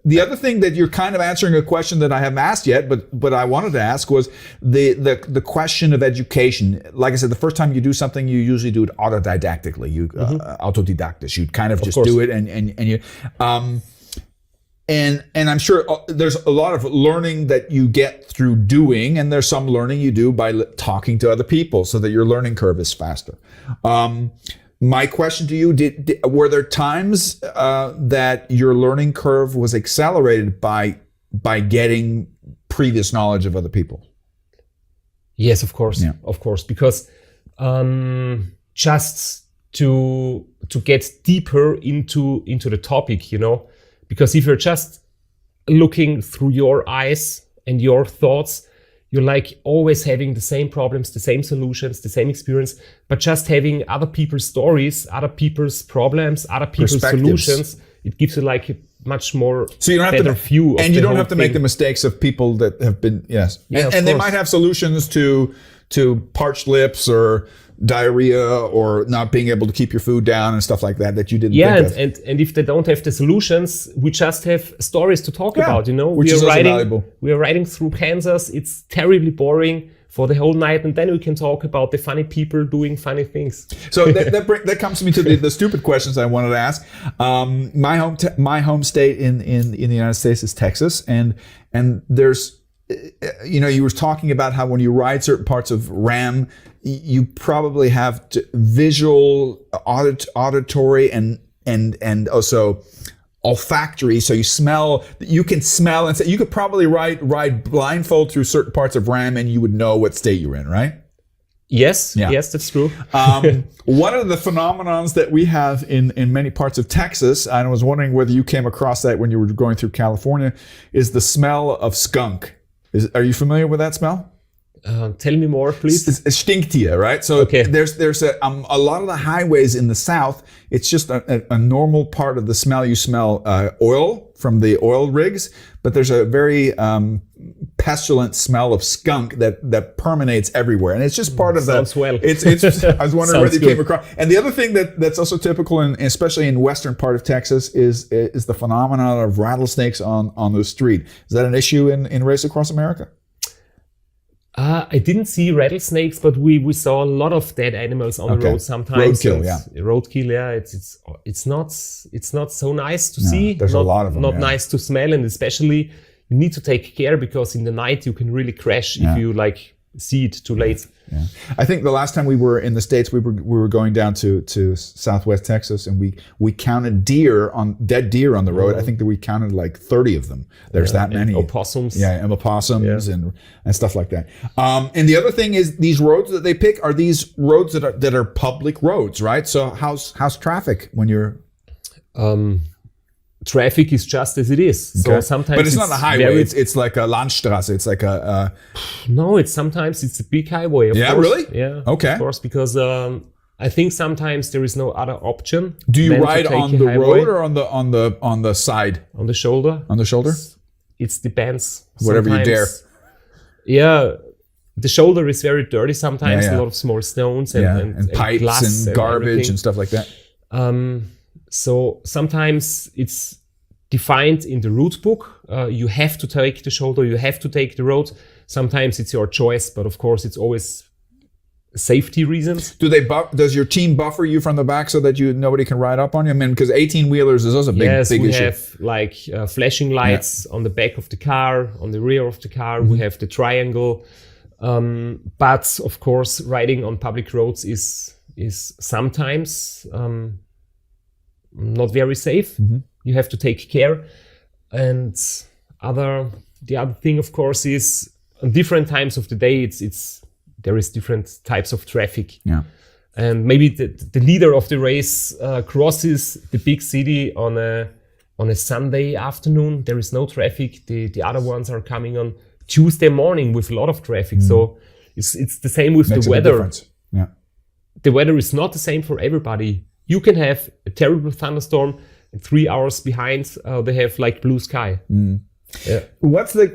The other thing that you're kind of answering a question that I haven't asked yet, but I wanted to ask was the question of education. Like I said, the first time you do something, you usually do it autodidactically. Autodidactisch. You kind of just do it, and you. And I'm sure there's a lot of learning that you get through doing, and there's some learning you do by talking to other people, so that your learning curve is faster. My question to you, were there times that your learning curve was accelerated by getting previous knowledge of other people? Yes, of course. Yeah. Of course, because just to get deeper into the topic, because if you're just looking through your eyes and your thoughts, you're like always having the same problems, the same solutions, the same experience, but just having other people's stories, other people's problems, other people's solutions, it gives you like a much more better view. And you don't have to make the mistakes of people that have been, and they might have solutions to parched lips or diarrhea or not being able to keep your food down and stuff like that you didn't think of. And if they don't have the solutions, we just have stories to talk about, which is also valuable. We are riding through Kansas. It's terribly boring for the whole night, and then we can talk about the funny people doing funny things. So that comes me to the stupid questions I wanted to ask. My home state in the United States is Texas, and there's you were talking about how when you ride certain parts of RAM, you probably have visual, auditory, and also olfactory. So you can smell, and you could probably ride blindfold through certain parts of RAM, and you would know what state you're in, right? Yes, yes, that's true. One of the phenomenons that we have in many parts of Texas, and I was wondering whether you came across that when you were going through California, is the smell of skunk. Are you familiar with that smell? Tell me more, please. It's Stinktier, right? So there's a lot of the highways in the south. It's just a normal part of the smell. You smell oil from the oil rigs, but there's a very pestilent smell of skunk that permeates everywhere, and it's just part of Sounds well. It's I was wondering whether you came across. And the other thing that's also typical, especially in western part of Texas, is the phenomenon of rattlesnakes on the street. Is that an issue in Race Across America? I didn't see rattlesnakes, but we saw a lot of dead animals on the road sometimes. Roadkill, It's not so nice to see. There's a lot of them. Not nice to smell, and especially you need to take care because in the night you can really crash if you see it too late. Yeah. I think the last time we were in the States, we were going down to Southwest Texas, and we counted dead deer on the road. I think that we counted like 30 of them. There's that many. Opossums. Yeah, and opossums and stuff like that. And the other thing is these roads that they pick are these roads that are public roads, right? So how's traffic when you're traffic is just as it is. Okay. So sometimes but it's not a highway. It's like a Landstrasse. It's like a. No, sometimes it's a big highway. Of course. Really? Yeah. Okay. Of course, because I think sometimes there is no other option. Do you ride on the road or on the side? On the shoulder. On the shoulder. It depends. Whatever you dare. Yeah. The shoulder is very dirty sometimes. A lot of small stones and pipes glass and garbage and stuff like that. So sometimes it's defined in the route book. You have to take the shoulder, you have to take the road. Sometimes it's your choice, but of course it's always safety reasons. Does your team buffer you from the back so that nobody can ride up on you? I mean, because 18-wheelers is also a big issue. Yes, we have like flashing lights on the back of the car, on the rear of the car. Mm-hmm. We have the triangle. But of course, riding on public roads is sometimes not very safe. Mm-hmm. You have to take care. And the other thing, of course, is on different times of the day, there is different types of traffic. Yeah. And maybe the leader of the race crosses the big city on a Sunday afternoon. There is no traffic. The other ones are coming on Tuesday morning with a lot of traffic. Mm. So it's the same with the weather. Yeah. The weather is not the same for everybody. You can have a terrible thunderstorm, and 3 hours behind they have like blue sky. Mm. Yeah. What's the